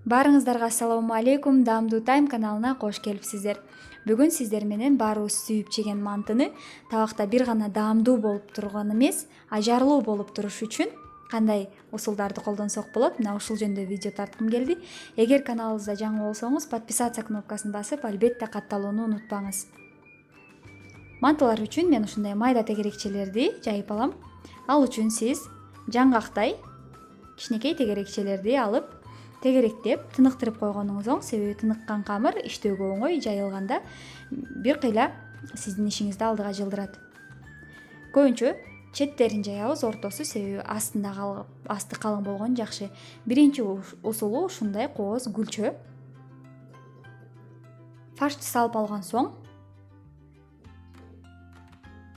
Баарыңыздарга ассаламу алейкум, Даамдуу Тайм каналына кош келипсиздер. Бүгүн сиздер менен баарыбыз сүйүп жеген мантыны табакта бир гана даамдуу болуп турган эмес, ажарлуу болуп туруш үчүн кандай усулдарды колдонсок болот, мына ушул жөнүндө видео тарткым келди. Эгер каналыбызда жаңы болсоңуз, подписаться кнопкасын басып, албетте катталууну унутпаңыз. Мантылар үчүн мен ушундай майда тегерекчелерди жайып алам. Ал үчүн сиз жаңгактай кичинекей тегерекчелерди алып тегеректеп тыныктырып койгонуңуз оң, себеби тыныккан камыр иштөөгө оңой, жайылганда бир кыйла сиздин ишиңизди алдыга жылдырат. Көбүнчө четтерин жаябыз, ортосу, себеби асты калың болгон жакшы. Биринчи усулу ушундай кооз күлчө. Фаршты салып алган соң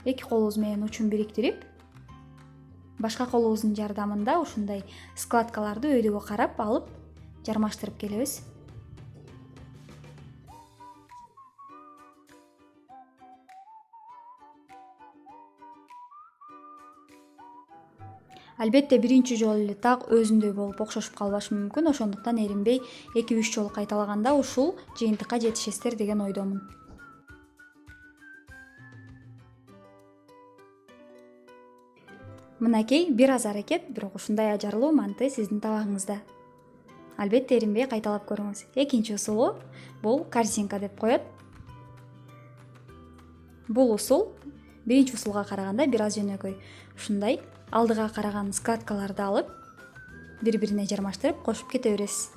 эки колубуз менен учун бириктирип, башка колубуздун жардамында ушундай складкаларды өйдөгө карап алып жармаштырып келебиз. Албетте биринчи жолу эле так өзүндөй болуп окшошуп калбашы мүмкүн, ошондуктан эринбей 2-3 жолу кайталаганда ушул жыйынтыкка жетишесиздер деген ойдомун. Мынакей бир аз аракет, бирок ушундай ажарлуу манты сиздин табагыңызда. Албетте эринбей кайталап көрүңүз. Экинчи усулу бул корзинка деп коет. Бул усул биринчи усулга караганда бир аз жөнөкөй. Ушундай алдыга караган складкаларды алып, бири-бирине жармаштырып кошуп кете бересиз.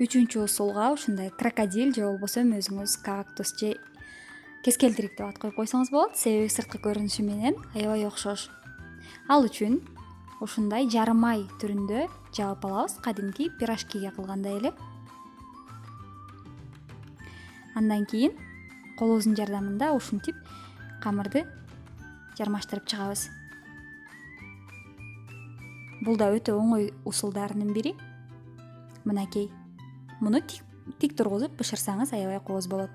Үчүнчү усулга ушундай крокодил же болбосо өзүңүз кактус же кескелтирик деп ат коюп койсоңуз болот, себеби сырткы көрүнүшү менен аябай окшош. Ал үчүн ушундай жарым ай түрүндө жаап алабыз, кадимки пирожкиге кылгандай эле. Андан кийин колубуздун жардамында ушинтип камырды жармаштырып чыгабыз. Бул да өтө оңой усулдардын бири. Мынакей. Муну тик тургузуп бышырсаңыз аябай кооз болот.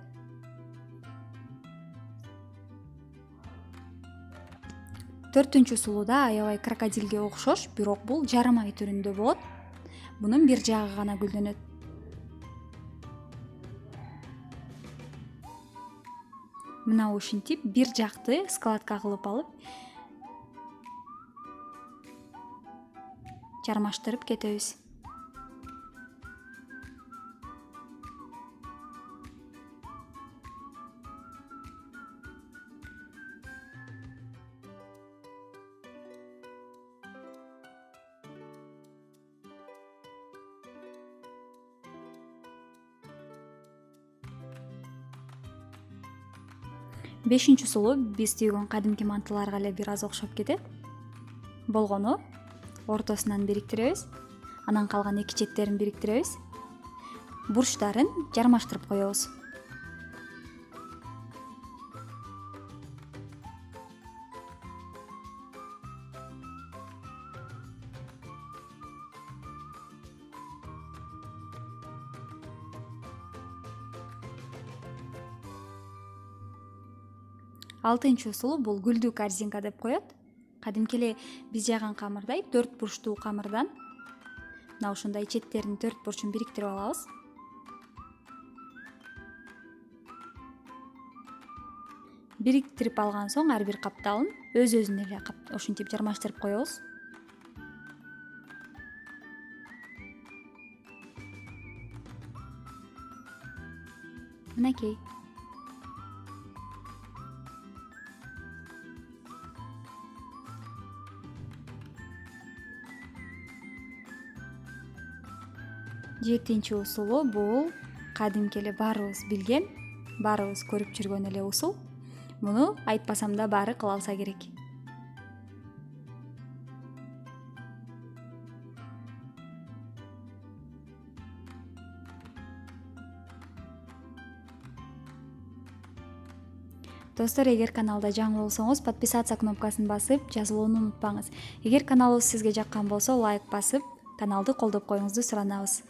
Төртүнчү усулу да аябай крокодилге окшош, бирок бул жарым ай түрүндө болот. Бунун бир жагы гана гүлдөнөт. Мына ушинтип бир жакты складка кылып алып жармаштырып кетебиз. Бешинчи усулу биз түйгөн кадимки мантыларга эле бир аз окшоп кетет. Болгону ортосунан бириктиребиз, анан калган эки четтерин бириктиребиз. Бурчтарын жармаштырып коебуз. Алтынчы усулу бул гүлдүү корзинка деп коет. Кадимки эле биз жайган камырдай 4 бурчтуу камырдан мына ушундай четтеринин 4 бурчун бириктирип алабыз. Бириктирип алган соң ар бир капталын өз-өзүнө эле ушинтип жармаштырып коебуз. Мынакей. Жетинчи усулу бул кадимки эле баарыбыз билген, баарыбыз көрүп жүргөн эле усул. Муну айтпасам да баары кыла алса керек. Достор, эгер каналда жаңы болсоңуз подписаться кнопкасын басып жазылууну унутпаңыз. Эгер каналыбыз сизге жаккан болсо лайк басып каналды колдоп коюңузду суранабыз.